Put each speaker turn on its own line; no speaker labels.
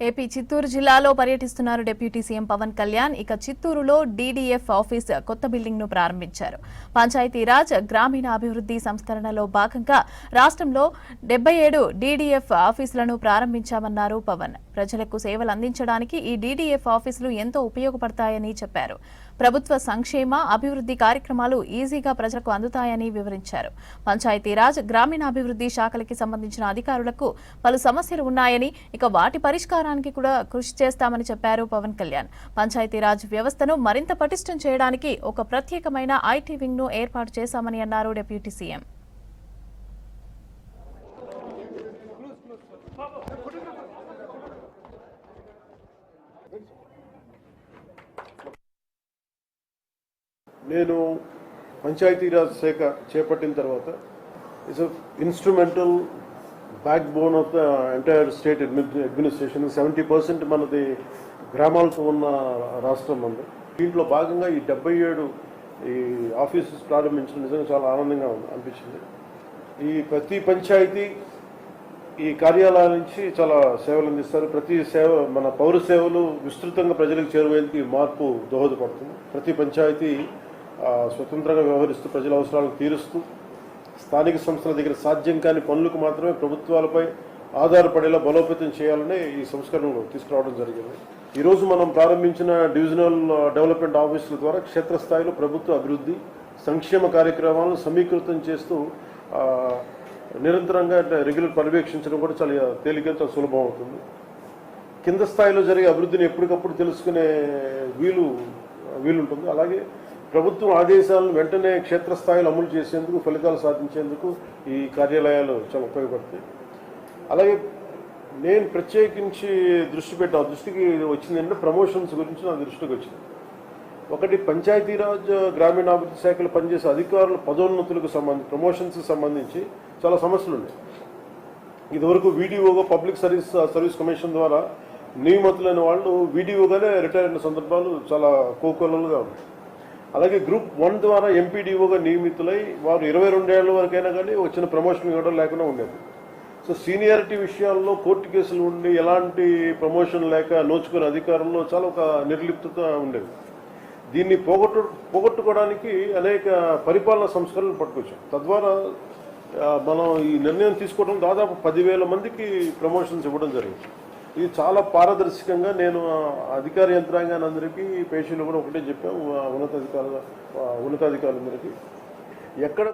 AP Chittoor జిల్లాలో పర్యటిస్తున్నారు deputy CM Pawan Kalyan. ఇక చిత్తూరులో డీడీఎఫ్ ఆఫీస్ కొత్త బిల్డింగ్ ను ప్రారంభించారు. పంచాయతీరాజ్ గ్రామీణ అభివృద్ధి సంస్కరణలో భాగంగా రాష్ట్రంలో 77 డీడీఎఫ్ ఆఫీసులను ప్రారంభించామన్నారు పవన్. ప్రజలకు సేవలు అందించడానికి ఈ డీడీఎఫ్ ఆఫీసులు ఎంతో ఉపయోగపడతాయని చెప్పారు. ప్రభుత్వ సంక్షేమ అభివృద్ధి కార్యక్రమాలు ఈజీగా ప్రజలకు అందుతాయని వివరించారు. పంచాయతీరాజ్ గ్రామీణాభివృద్ధి శాఖలకి సంబంధించిన అధికారులకు పలు సమస్యలు ఉన్నాయని, ఇక వాటి పరిష్కారానికి కూడా కృషి చేస్తామని చెప్పారు పవన్ కళ్యాణ్. పంచాయతీరాజ్ వ్యవస్థను మరింత పటిష్టం చేయడానికి ఒక ప్రత్యేకమైన ఐటీ వింగ్ ను ఏర్పాటు చేశామని అన్నారు డిప్యూటీ సీఎం.
నేను పంచాయతీరాజ్ శాఖ చేపట్టిన తర్వాత it's instrumental back bone of the entire state administration. 70% మనది గ్రామాలతో ఉన్న రాష్ట్రం ఉంది. దీంట్లో భాగంగా ఈ 77 ఈ ఆఫీసెస్ ప్రారంభించడం నిజంగా చాలా ఆనందంగా అనిపించింది. ఈ ప్రతి పంచాయతీ ఈ కార్యాలయాల నుంచి చాలా సేవలు అందిస్తారు. ప్రతి సేవ మన పౌర సేవలు విస్తృతంగా ప్రజలకు చేరువేందుకు ఈ మార్పు దోహదపడుతుంది. ప్రతి పంచాయతీ స్వతంత్రంగా వ్యవహరిస్తూ ప్రజల అవసరాలను తీరుస్తూ స్థానిక సంస్థల దగ్గర సాధ్యం కాని పనులకు మాత్రమే ప్రభుత్వాలపై ఆధారపడేలా బలోపేతం చేయాలని ఈ సంస్కరణలు తీసుకురావడం జరిగింది. ఈరోజు మనం ప్రారంభించిన డివిజనల్ డెవలప్మెంట్ ఆఫీసుల ద్వారా క్షేత్రస్థాయిలో ప్రభుత్వ అభివృద్ధి సంక్షేమ కార్యక్రమాలను సమీకృతం చేస్తూ నిరంతరంగా రెగ్యులర్ పర్యవేక్షించడం కూడా చాలా తేలికగా చాలా సులభం అవుతుంది. కింద స్థాయిలో జరిగే అభివృద్ధిని ఎప్పటికప్పుడు తెలుసుకునే వీలుంటుంది. అలాగే ప్రభుత్వం ఆదేశాలను వెంటనే క్షేత్రస్థాయిలో అమలు చేసేందుకు, ఫలితాలు సాధించేందుకు ఈ కార్యాలయాలు చాలా ఉపయోగపడతాయి. అలాగే నేను ప్రత్యేకించి దృష్టికి వచ్చింది ఏంటంటే ప్రమోషన్స్ గురించి నా దృష్టికి వచ్చింది. ఒకటి, పంచాయతీరాజ్ గ్రామీణాభివృద్ధి శాఖలో పనిచేసే అధికారుల పదోన్నతులకు ప్రమోషన్స్కి సంబంధించి చాలా సమస్యలు ఉన్నాయి. ఇదివరకు వీడియోగా పబ్లిక్ సర్వీస్ కమిషన్ ద్వారా నియమితులైన వాళ్ళు వీడియోగానే రిటైర్ అయిన సందర్భాలు చాలా కోకొల్లలుగా ఉన్నాయి. అలాగే గ్రూప్ 1 ద్వారా ఎంపీడీఓగా నియమితులై వారు 22 ఏళ్ల వరకైనా కానీ వచ్చిన ప్రమోషన్ ఇవ్వడం లేకుండా ఉండేది. సో సీనియారిటీ విషయాల్లో కోర్టు కేసులు ఉండి ఎలాంటి ప్రమోషన్ లేక నోచుకునే అధికారంలో చాలా ఒక నిర్లిప్తత ఉండేది. దీన్ని పోగొట్టుకోవడానికి అనేక పరిపాలనా సంస్కరణలు పట్టుకొచ్చాం. తద్వారా మనం ఈ నిర్ణయం తీసుకోవడం దాదాపు 10,000 మందికి ప్రమోషన్స్ ఇవ్వడం జరిగింది. ఇది చాలా పారదర్శకంగా నేను అధికార యంత్రాంగానందరికీ, పేషీలు కూడా ఒకటే చెప్పాము, ఉన్నతాధికారులందరికీ ఎక్కడ